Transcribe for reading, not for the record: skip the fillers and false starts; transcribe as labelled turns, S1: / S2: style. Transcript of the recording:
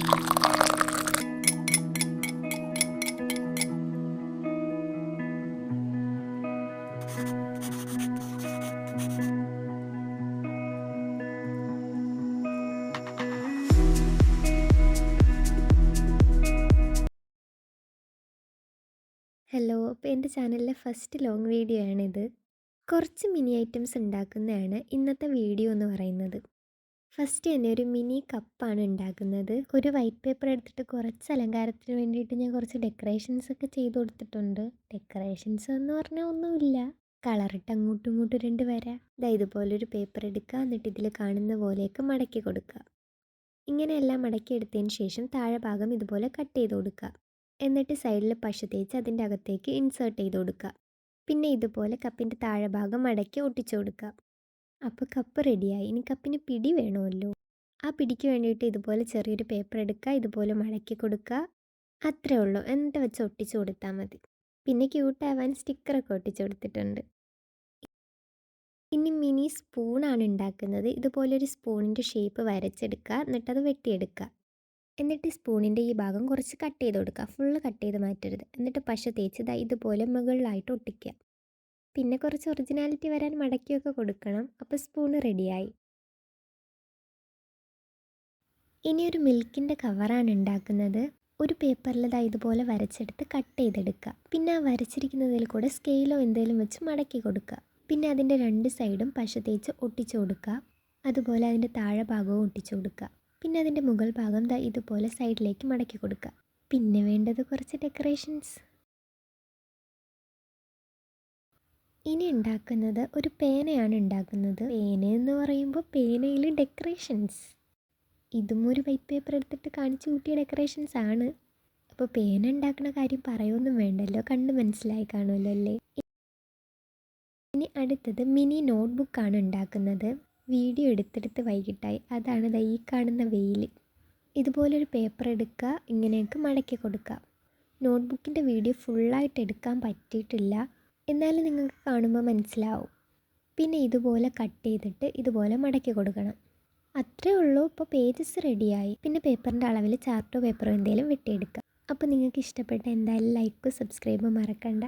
S1: Hello, അപ്പോൾ എൻ്റെ ചാനലിലെ ഫസ്റ്റ് ലോങ് വീഡിയോ ആണിത്. കുറച്ച് മിനി ഐറ്റംസ് ഉണ്ടാക്കുന്നതാണ് ഇന്നത്തെ വീഡിയോ എന്ന് പറയുന്നത്. ഫസ്റ്റ് തന്നെ ഒരു മിനി കപ്പാണ് ഉണ്ടാക്കുന്നത്. ഒരു വൈറ്റ് പേപ്പർ എടുത്തിട്ട് കുറച്ച് അലങ്കാരത്തിന് വേണ്ടിയിട്ട് ഞാൻ കുറച്ച് ഡെക്കറേഷൻസ് ഒക്കെ ചെയ്ത് കൊടുത്തിട്ടുണ്ട്. ഡെക്കറേഷൻസ് എന്ന് പറഞ്ഞാൽ ഒന്നുമില്ല, കളറിട്ട് അങ്ങോട്ടും ഇങ്ങോട്ടും രണ്ട് വര. ഇതുപോലൊരു പേപ്പർ എടുക്കുക, എന്നിട്ട് ഇതിൽ കാണുന്ന പോലെയൊക്കെ മടക്കി കൊടുക്കുക. ഇങ്ങനെയെല്ലാം മടക്കി എടുത്തതിന് ശേഷം താഴെ ഭാഗം ഇതുപോലെ കട്ട് ചെയ്ത് കൊടുക്കുക. എന്നിട്ട് സൈഡിൽ പശ തേച്ച് അതിൻ്റെ അകത്തേക്ക് ഇൻസേർട്ട് ചെയ്ത് കൊടുക്കുക. പിന്നെ ഇതുപോലെ കപ്പിൻ്റെ താഴെ ഭാഗം മടക്കി ഒട്ടിച്ചു കൊടുക്കുക. അപ്പോൾ കപ്പ് റെഡിയായി. ഇനി കപ്പിന് പിടി വേണമല്ലോ. ആ പിടിക്ക് വേണ്ടിയിട്ട് ഇതുപോലെ ചെറിയൊരു പേപ്പർ എടുക്കുക, ഇതുപോലെ മടക്കി കൊടുക്കുക. അത്രേ ഉള്ളൂ. എന്നിട്ട് വെച്ച് ഒട്ടിച്ചു കൊടുത്താൽ മതി. പിന്നെ ക്യൂട്ടാവാൻ സ്റ്റിക്കറൊക്കെ ഒട്ടിച്ചു കൊടുത്തിട്ടുണ്ട്. ഇനി മിനി സ്പൂണാണ് ഉണ്ടാക്കുന്നത്. ഇതുപോലൊരു സ്പൂണിൻ്റെ ഷേപ്പ് വരച്ചെടുക്കുക, എന്നിട്ടത് വെട്ടിയെടുക്കുക. എന്നിട്ട് സ്പൂണിൻ്റെ ഈ ഭാഗം കുറച്ച് കട്ട് ചെയ്ത് കൊടുക്കുക. ഫുള്ള് കട്ട് ചെയ്ത് മാറ്റരുത്. എന്നിട്ട് പശ തേച്ച് ഇതുപോലെ മുകളിലായിട്ട് ഒട്ടിക്കുക. പിന്നെ കുറച്ച് ഒറിജിനാലിറ്റി വരാൻ മടക്കിയൊക്കെ കൊടുക്കണം. അപ്പോൾ സ്പൂണ് റെഡിയായി. ഇനി ഒരു മിൽക്കിൻ്റെ കവറാണ് ഉണ്ടാക്കുന്നത്. ഒരു പേപ്പറിൽ ഇതുപോലെ വരച്ചെടുത്ത് കട്ട് ചെയ്തെടുക്കുക. പിന്നെ ആ വരച്ചിരിക്കുന്നതിൽ കൂടെ സ്കെയിലോ എന്തെങ്കിലും വെച്ച് മടക്കി കൊടുക്കുക. പിന്നെ അതിൻ്റെ രണ്ട് സൈഡും പശ തേച്ച് ഒട്ടിച്ചു കൊടുക്കുക. അതുപോലെ അതിൻ്റെ താഴെ ഭാഗവും ഒട്ടിച്ചു കൊടുക്കുക. പിന്നെ അതിൻ്റെ മുകൾ ഭാഗം ഇതുപോലെ സൈഡിലേക്ക് മടക്കി കൊടുക്കുക. പിന്നെ വേണ്ടത് കുറച്ച് ഡെക്കറേഷൻസ്. ഇനി ഉണ്ടാക്കുന്നത് ഒരു പേനയാണ് ഉണ്ടാക്കുന്നത്. പേന എന്ന് പറയുമ്പോൾ പേനയിൽ ഡെക്കറേഷൻസ്. ഇതും ഒരു വൈറ്റ് പേപ്പർ എടുത്തിട്ട് കാണിച്ചു കൂട്ടിയ ഡെക്കറേഷൻസ് ആണ്. അപ്പോൾ പേന ഉണ്ടാക്കുന്ന കാര്യം പറയുമൊന്നും വേണ്ടല്ലോ, കണ്ട് മനസ്സിലായി കാണുമല്ലോ അല്ലേ. ഇനി അടുത്തത് മിനി നോട്ട്ബുക്കാണ് ഉണ്ടാക്കുന്നത്. വീഡിയോ എടുത്തെടുത്ത് വൈകിട്ടായി, അതാണ് ഈ കാണുന്ന വെയിൽ. ഇതുപോലൊരു പേപ്പർ എടുക്കുക, ഇങ്ങനെയൊക്കെ മടക്കി കൊടുക്കുക. നോട്ട്ബുക്കിൻ്റെ വീഡിയോ ഫുള്ളായിട്ട് എടുക്കാൻ പറ്റിയിട്ടില്ല, എന്നാലും നിങ്ങൾക്ക് കാണുമ്പോൾ മനസ്സിലാവും. പിന്നെ ഇതുപോലെ കട്ട് ചെയ്തിട്ട് ഇതുപോലെ മടക്കി കൊടുക്കണം. അത്രേ ഉള്ളൂ. ഇപ്പോൾ പേജസ് റെഡിയായി. പിന്നെ പേപ്പറിൻ്റെ അളവിൽ ചാർട്ടോ പേപ്പറോ എന്തെങ്കിലും വെട്ടിയെടുക്കുക. അപ്പോൾ നിങ്ങൾക്ക് ഇഷ്ടപ്പെട്ട എന്തായാലും ലൈക്കും സബ്സ്ക്രൈബും മറക്കണ്ട.